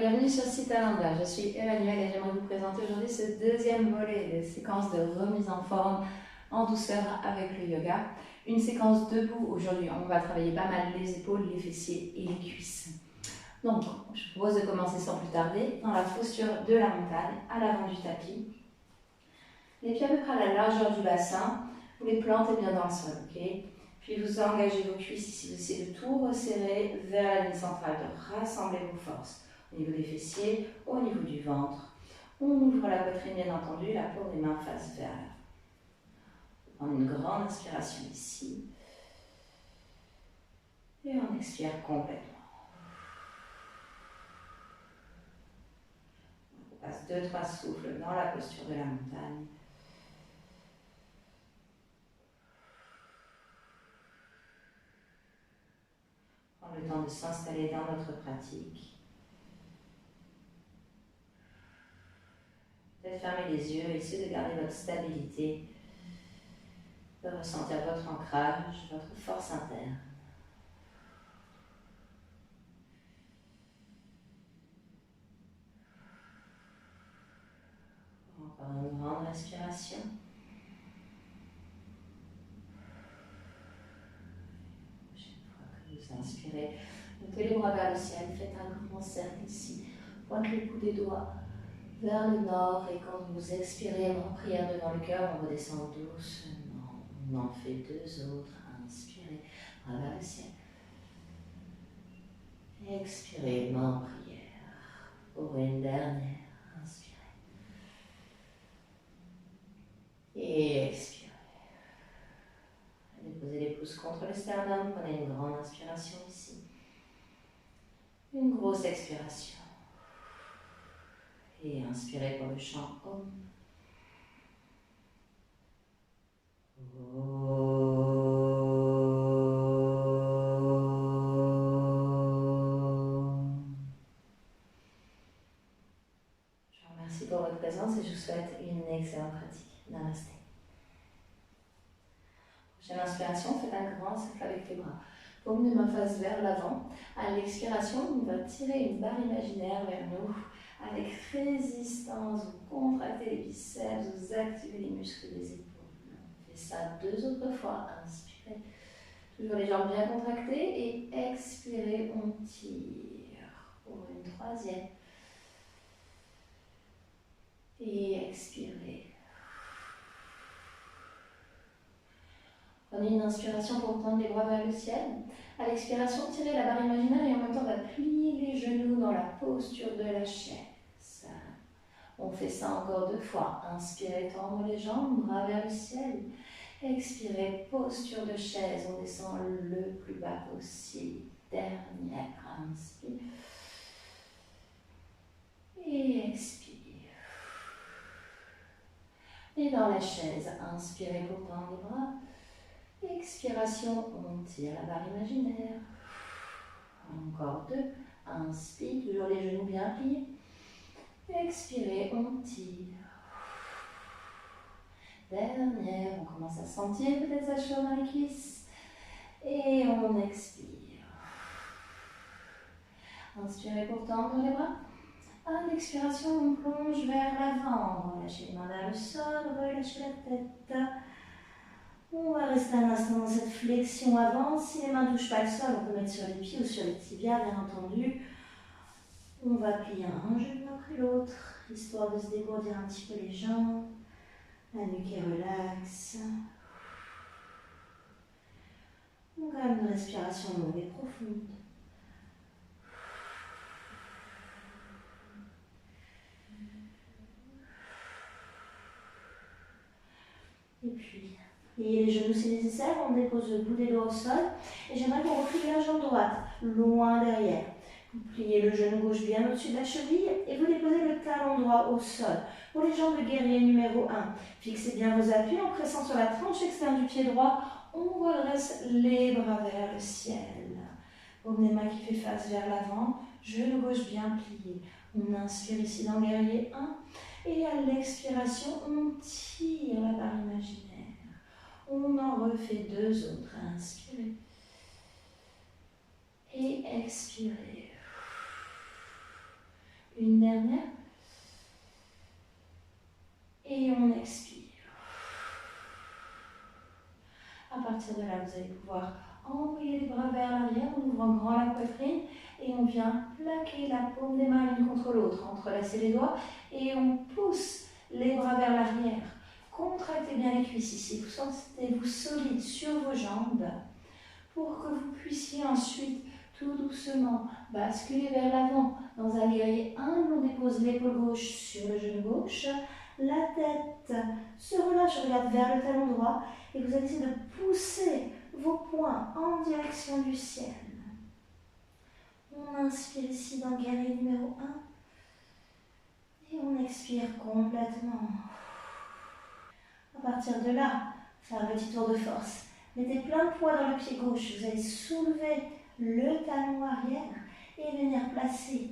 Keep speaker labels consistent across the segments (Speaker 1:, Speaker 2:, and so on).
Speaker 1: bienvenue sur Citalanda. Je suis Emmanuelle et j'aimerais vous présenter aujourd'hui ce deuxième volet des séquences de remise en forme en douceur avec le yoga. Une séquence debout. Aujourd'hui, on va travailler pas mal les épaules, les fessiers et les cuisses. Donc, je vous propose de commencer sans plus tarder dans la posture de la montagne, à l'avant du tapis. Les pieds à peu près à la largeur du bassin. Vous les plantez bien dans le sol, ok? Puis vous engagez vos cuisses ici. Vous essayez de tout resserrer vers la ligne centrale, de rassembler vos forces. Au niveau des fessiers, au niveau du ventre. On ouvre la poitrine, bien entendu, la paume des mains face vers l'avant. Prendre une grande inspiration ici. Et on expire complètement. On passe 2-3 souffles dans la posture de la montagne. Prendre le temps de s'installer dans notre pratique. Peut-être fermer les yeux, essayez de garder votre stabilité, de ressentir votre ancrage, votre force interne. Encore une grande respiration. La prochaine fois que vous inspirez, montez les bras vers le ciel, faites un grand cercle ici, pointe le bout des doigts vers le nord et quand vous expirez en prière devant le cœur, on redescend doucement. On en fait 2 autres. Inspirez, bras vers le ciel. Expirez, main en prière. Pour une dernière, inspirez. Et expirez. Déposez les pouces contre le sternum, prenez une grande inspiration ici. Une grosse expiration. Et inspirez pour le chant Om. Je vous remercie pour votre présence et je vous souhaite une excellente pratique. Namasté. Prochaine inspiration, faites un grand cercle avec les bras. Paume de main face vers l'avant. À l'expiration, on va tirer une barre imaginaire vers nous. Avec résistance, vous contractez les biceps, vous activez les muscles des épaules. On fait ça 2 autres fois. Inspirez. Toujours les jambes bien contractées. Et expirez, on tire. Pour une 3e. Et expirez. Prenez une inspiration pour tendre les bras vers le ciel. À l'expiration, tirez la barre imaginaire et en même temps, on va plier les genoux dans la posture de la chaise. On fait ça encore 2 fois. Inspirez, tendre les jambes, bras vers le ciel. Expirez, posture de chaise. On descend le plus bas possible. Dernière, inspire. Et expire. Et dans la chaise, inspirez pour tendre les bras. Expiration, on tire la barre imaginaire. Encore 2. Inspire, toujours les genoux bien pliés. Expirez, on tire. Dernière, on commence à sentir peut-être sa chaud dans les cuisses. Et on expire. Inspirez pour tendre les bras. À l'expiration, on plonge vers l'avant. Relâchez les mains vers le sol, relâchez la tête. On va rester un instant dans cette flexion avant. Si les mains ne touchent pas le sol, on peut mettre sur les pieds ou sur les tibias, bien entendu. On va plier un genou après l'autre, histoire de se dégourdir un petit peu les jambes. La nuque est relaxe. On garde une respiration longue et profonde. Et puis, pliez les genoux si nécessaire, on dépose le bout des doigts au sol. Et j'aimerais qu'on replie la jambe droite, loin derrière. Vous pliez le genou gauche bien au-dessus de la cheville et vous déposez le talon droit au sol. Pour les jambes de guerrier numéro 1, fixez bien vos appuis en pressant sur la tranche externe du pied droit. On redresse les bras vers le ciel. Paume des mains qui fait face vers l'avant, genou gauche bien plié. On inspire ici dans guerrier 1 et à l'expiration, on tire la barre imaginaire. On en refait 2 autres. Inspirez et expirez. Une dernière. Et on expire. À partir de là, vous allez pouvoir envoyer les bras vers l'arrière en ouvrant grand la poitrine et on vient plaquer la paume des mains l'une contre l'autre, entrelacer les doigts et on pousse les bras vers l'arrière. Contractez bien les cuisses ici, vous sentez-vous solide sur vos jambes pour que vous puissiez ensuite tout doucement basculer vers l'avant. Dans un guerrier humble, on dépose l'épaule gauche sur le genou gauche, la tête se relâche, regarde vers le talon droit et vous allez essayer de pousser vos poings en direction du ciel. On inspire ici dans guerrier numéro 1 et on expire complètement. À partir de là, faire un petit tour de force. Mettez plein de poids dans le pied gauche. Vous allez soulever le talon arrière et venir placer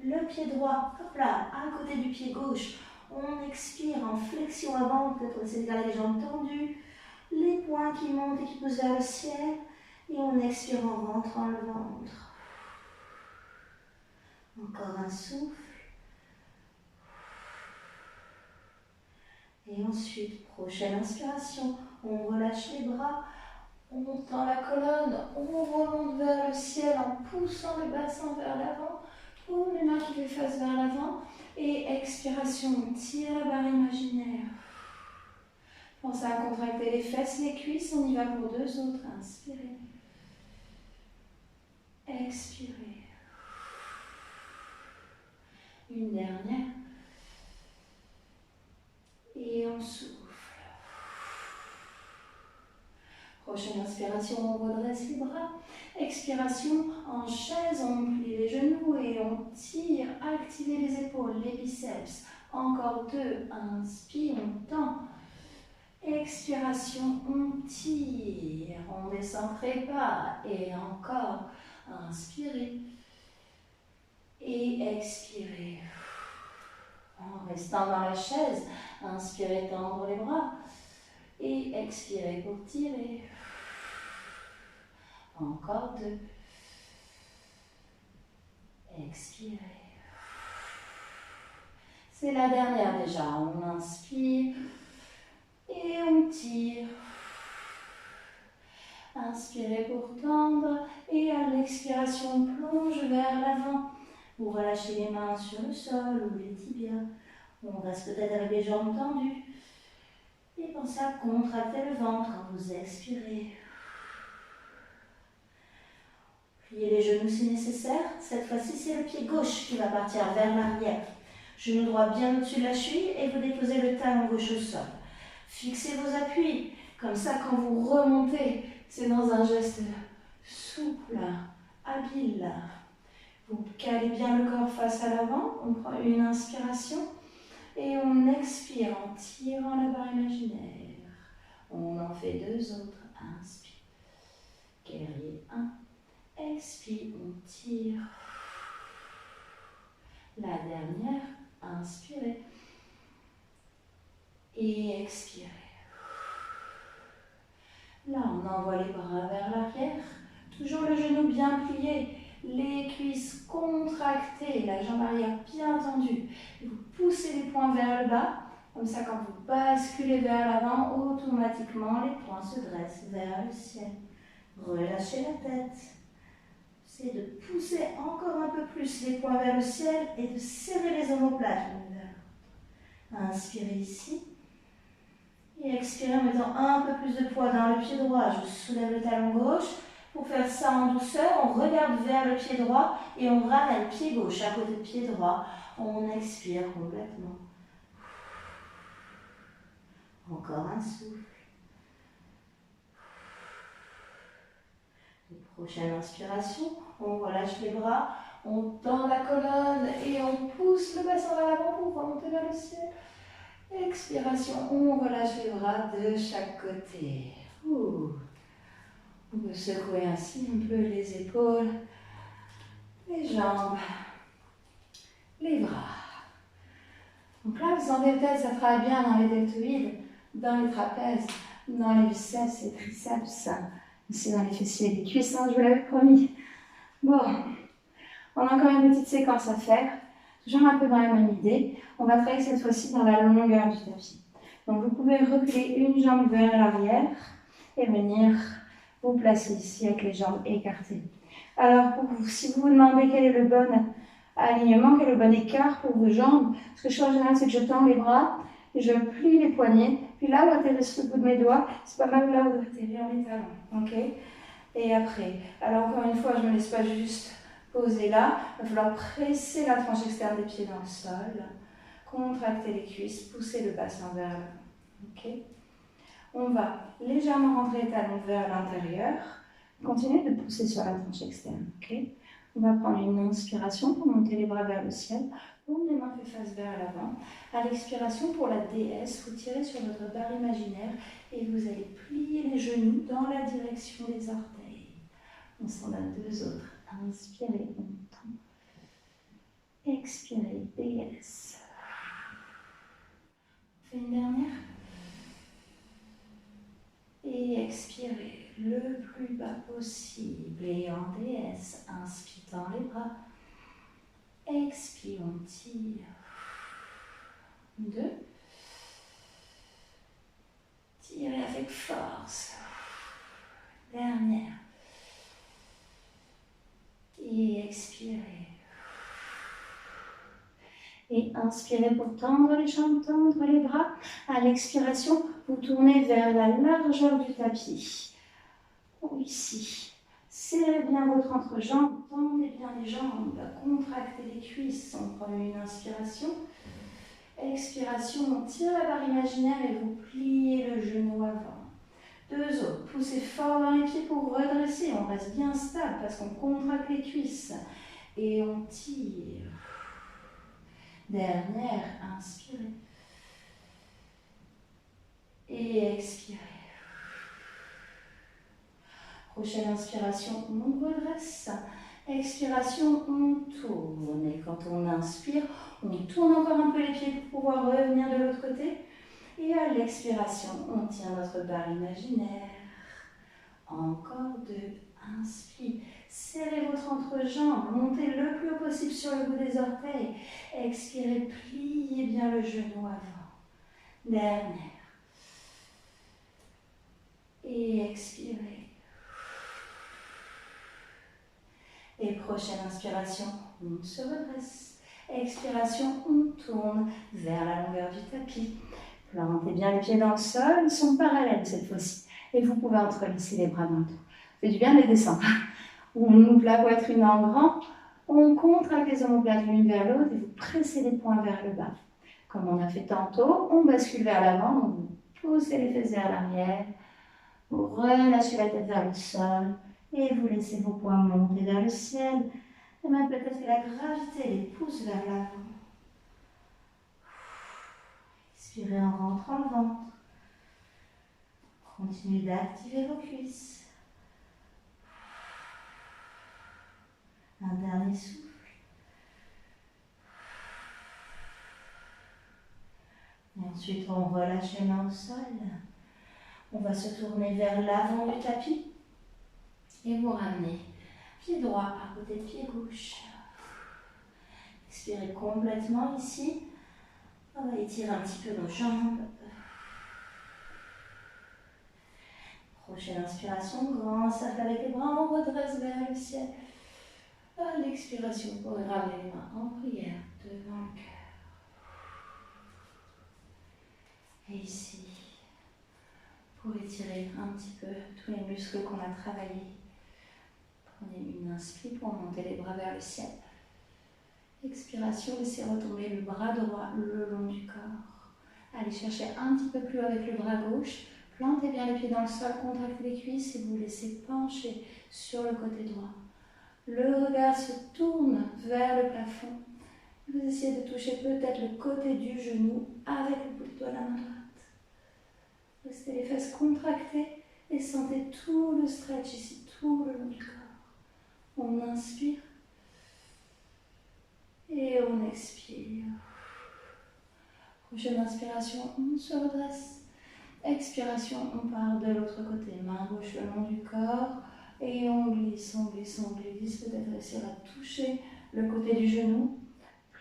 Speaker 1: le pied droit, hop là, à côté du pied gauche. On expire en flexion avant, peut-être essayer de garder les jambes tendues, les poings qui montent et qui poussent vers le ciel. Et on expire en rentrant le ventre. Encore un souffle. Et ensuite, prochaine inspiration, on relâche les bras, on tend la colonne, on remonte vers le ciel en poussant le bassin vers l'avant, paume les mains qui fait face vers l'avant, et expiration, on tire la barre imaginaire. Pensez à contracter les fesses, les cuisses, on y va pour 2 autres. Inspirez. Expirez. Une dernière. Et on souffle. Prochaine inspiration, on redresse les bras. Expiration, en chaise, on plie les genoux et on tire. Activez les épaules, les biceps. Encore 2. Inspire, on tend. Expiration, on tire. On descend très bas. Et encore. Inspirez. Et expirez. En restant dans la chaise, inspirez, tendre les bras. Et expirez pour tirer. Encore 2. Expirez. C'est la dernière déjà. On inspire et on tire. Inspirez pour tendre et à l'expiration, on plonge vers l'avant. Vous relâchez les mains sur le sol ou les tibias. On reste peut-être avec les jambes tendues. Et pensez à contracter le ventre quand vous expirez. Pliez les genoux si nécessaire. Cette fois-ci, c'est le pied gauche qui va partir vers l'arrière. Genou droit bien au-dessus de la cheville et vous déposez le talon gauche au sol. Fixez vos appuis. Comme ça, quand vous remontez, c'est dans un geste souple, habile. Vous calez bien le corps face à l'avant. On prend une inspiration et on expire en tirant la barre imaginaire. On en fait 2 autres. Inspire. Guerrier 1. Expire, on tire. La dernière. Inspirez. Et expirez. Là, on envoie les bras vers l'arrière. Toujours le genou bien plié. Les cuisses contractées. La jambe arrière bien tendue. Et vous poussez les poings vers le bas. Comme ça, quand vous basculez vers l'avant, automatiquement, les poings se dressent vers le ciel. Relâchez la tête. C'est de pousser encore un peu plus les poings vers le ciel et de serrer les omoplates. Inspirez ici. Et expirez en mettant un peu plus de poids dans le pied droit. Je soulève le talon gauche. Pour faire ça en douceur, on regarde vers le pied droit et on ramène pied gauche à côté de pied droit. On expire complètement. Encore un souffle. Prochaine inspiration, on relâche les bras, on tend la colonne et on pousse le bassin vers l'avant pour remonter vers le ciel. Expiration, on relâche les bras de chaque côté. On peut secouer ainsi un peu les épaules, les jambes, les bras. Donc là, vous sentez peut-être ça travaille bien dans les deltoïdes, dans les trapèzes, dans les biceps et triceps, aussi dans les fessiers et les cuisses, je vous l'avais promis. Bon, on a encore une petite séquence à faire.
Speaker 2: Toujours un peu dans la même idée. On va travailler cette fois-ci dans la longueur du tapis. Donc vous pouvez reculer une jambe vers l'arrière et venir vous placer ici avec les jambes écartées. Alors si vous vous demandez quel est le bon alignement, quel est le bon écart pour vos jambes, ce que je fais en général, c'est que je tends les bras, et je plie les poignets, puis là où atterrisse le bout de mes doigts, c'est pas mal là où doit atterrir mes talons. Ok? Et après, alors encore une fois, je ne me laisse pas juste poser là, il va falloir presser la tranche externe des pieds dans le sol, contracter les cuisses, pousser le bassin vers l'avant. Ok? On va légèrement rentrer les talons vers l'intérieur, continuez de pousser sur la tranche externe. Ok? On va prendre une inspiration pour monter les bras vers le ciel. Paume des mains fait face vers l'avant. À l'expiration, pour la déesse, vous tirez sur votre barre imaginaire et vous allez plier les genoux dans la direction des orteils. On s'en a deux autres. Inspirez, on tend. Expirez, déesse. On fait une dernière. Et expirez le plus bas possible. Et en déesse, inspire dans les bras. Expire, on tire. 2. Tirez avec force. Dernière. Et expirez. Et inspirez pour tendre les jambes, tendre les bras. À l'expiration, vous tournez vers la largeur du tapis. Ou ici. Serrez bien votre entrejambe, tendez bien les jambes, contractez les cuisses. On prend une inspiration. Expiration, on tire la barre imaginaire et vous pliez le genou avant. Deux autres, poussez fort dans les pieds pour redresser. On reste bien stable parce qu'on contracte les cuisses. Et on tire. Dernière, inspirez. Et expirez. Prochaine inspiration, on redresse. Expiration, on tourne. Et quand on inspire, on tourne encore un peu les pieds pour pouvoir revenir de l'autre côté. Et à l'expiration, on tient notre barre imaginaire. Encore deux. Inspire. Serrez votre entrejambe. Montez le plus haut possible sur le bout des orteils. Expirez. Pliez bien le genou avant. Dernière. Et expirez. Et prochaine inspiration, on se redresse. Expiration, on tourne vers la longueur du tapis. Plantez bien les pieds dans le sol. Ils sont parallèles cette fois-ci. Et vous pouvez entrelacer les bras dans le dos. Ça fait du bien de les descendre. On ouvre la poitrine en grand, on contracte les omoplates l'une vers l'autre et vous pressez les poings vers le bas. Comme on a fait tantôt, on bascule vers l'avant, donc vous poussez les fesses vers l'arrière, vous relâchez la tête vers le sol et vous laissez vos poings monter vers le ciel. Et même peut-être que la gravité les pousse vers l'avant. Expirez en rentrant le ventre. Continuez d'activer vos cuisses. Un dernier souffle. Et ensuite, on relâche les mains au sol. On va se tourner vers l'avant du tapis. Et vous ramenez pied droit à côté de pied gauche. Expirez complètement ici. On va étirer un petit peu nos jambes. Prochaine inspiration, grand cercle avec les bras, on redresse vers le ciel. À l'expiration, vous pourrez ramener les mains en prière devant le cœur. Et ici, pour étirer un petit peu tous les muscles qu'on a travaillés. Prenez une inspire pour monter les bras vers le ciel. Expiration, laissez retomber le bras droit le long du corps. Allez chercher un petit peu plus haut avec le bras gauche. Plantez bien les pieds dans le sol, contractez les cuisses et vous laissez pencher sur le côté droit. Le regard se tourne vers le plafond. Vous essayez de toucher peut-être le côté du genou avec le bout de doigt de la main droite. Restez les fesses contractées et sentez tout le stretch ici, tout le long du corps. On inspire et on expire. Prochaine inspiration, on se redresse. Expiration, on part de l'autre côté. Main gauche le long du corps et on glisse, on glisse, on glisse. Peut-être essayer à toucher le côté du genou.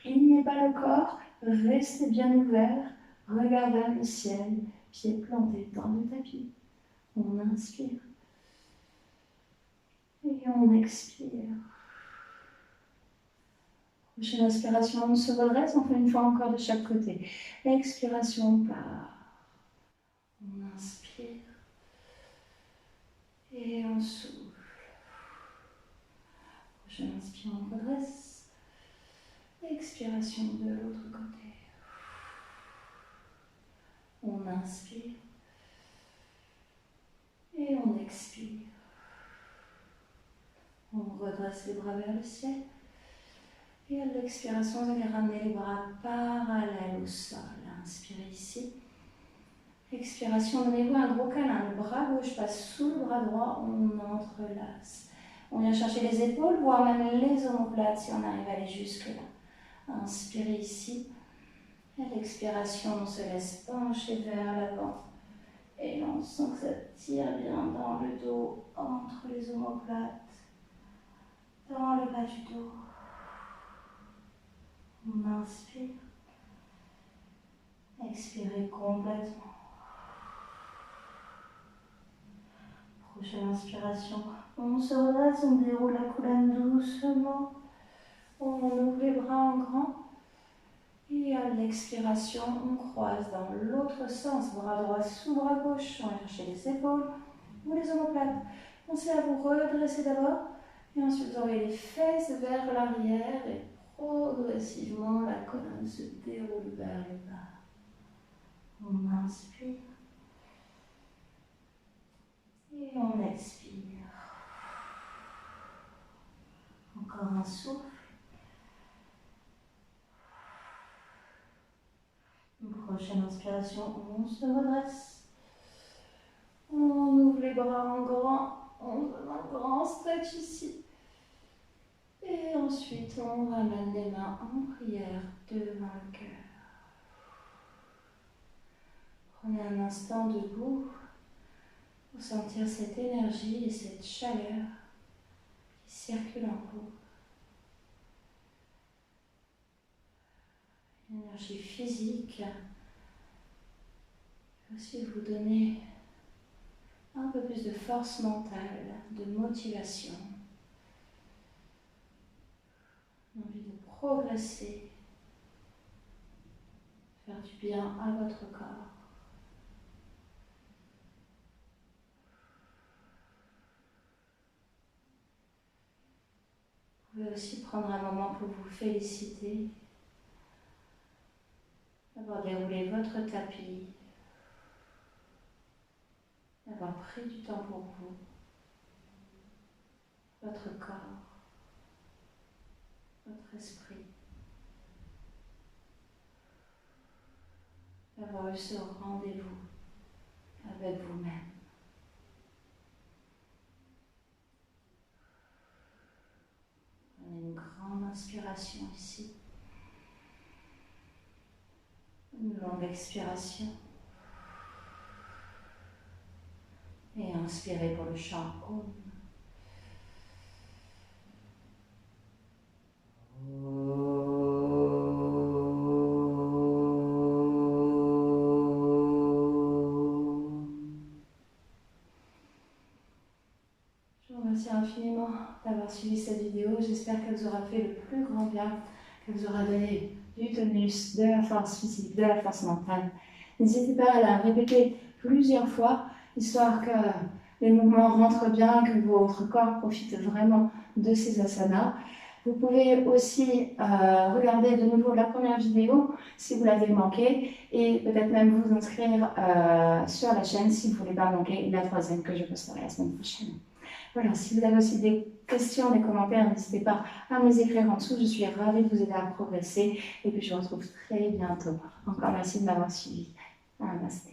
Speaker 2: Pliez pas le corps, restez bien ouvert, regardez le ciel, pieds plantés dans le tapis. On inspire et on expire. Prochaine inspiration, on se redresse, on fait une fois encore de chaque côté. Expiration, on part. On inspire et on souffle. Prochaine inspiration, on redresse. Expiration de l'autre côté. On inspire et on expire. On redresse les bras vers le ciel. Et à l'expiration, vous allez ramener les bras parallèles au sol. Inspirez ici. Expiration, donnez-vous un gros câlin. Le bras gauche passe sous le bras droit. On entrelace. On vient chercher les épaules, voire même les omoplates si on arrive à aller jusque-là. Inspirez ici. À l'expiration, on se laisse pencher vers l'avant. Et on sent que ça tire bien dans le dos, entre les omoplates, dans le bas du dos. On inspire. Expirez complètement. Prochaine inspiration. On se redresse, on déroule la colonne doucement. On ouvre les bras en grand. Et à l'expiration, on croise dans l'autre sens. Bras droit sous bras gauche. On va chercher les épaules ou les omoplates. Pensez à vous redresser d'abord. Et ensuite, vous envoyez les fesses vers l'arrière. Et progressivement, la colonne se déroule vers le bas. On inspire. Et on expire. Encore un souffle. Une prochaine inspiration, on se redresse. On ouvre les bras en grand. On donne un grand stretch ici. Et ensuite, on ramène les mains en prière devant le cœur. Prenez un instant debout pour sentir cette énergie et cette chaleur qui circule en vous. Une énergie physique. Et aussi vous donner un peu plus de force mentale, de motivation. Envie de progresser, faire du bien à votre corps. Vous pouvez aussi prendre un moment pour vous féliciter d'avoir déroulé votre tapis, d'avoir pris du temps pour vous, votre corps, votre esprit, d'avoir eu ce rendez-vous avec vous-même. Prenez une grande inspiration ici, une longue expiration et inspirez pour le chant Om. Je vous remercie infiniment d'avoir suivi cette vidéo. J'espère qu'elle vous aura fait le plus grand bien, qu'elle vous aura donné du tonus, de la force physique, de la force mentale. N'hésitez pas à la répéter plusieurs fois, histoire que les mouvements rentrent bien, que votre corps profite vraiment de ces asanas. Vous pouvez aussi regarder de nouveau la première vidéo si vous l'avez manqué et peut-être même vous inscrire sur la chaîne si vous ne voulez pas manquer la troisième que je posterai la semaine prochaine. Voilà, si vous avez aussi des questions, des commentaires, n'hésitez pas à me les écrire en dessous. Je suis ravie de vous aider à progresser et puis je vous retrouve très bientôt. Encore merci de m'avoir suivi. Namaste.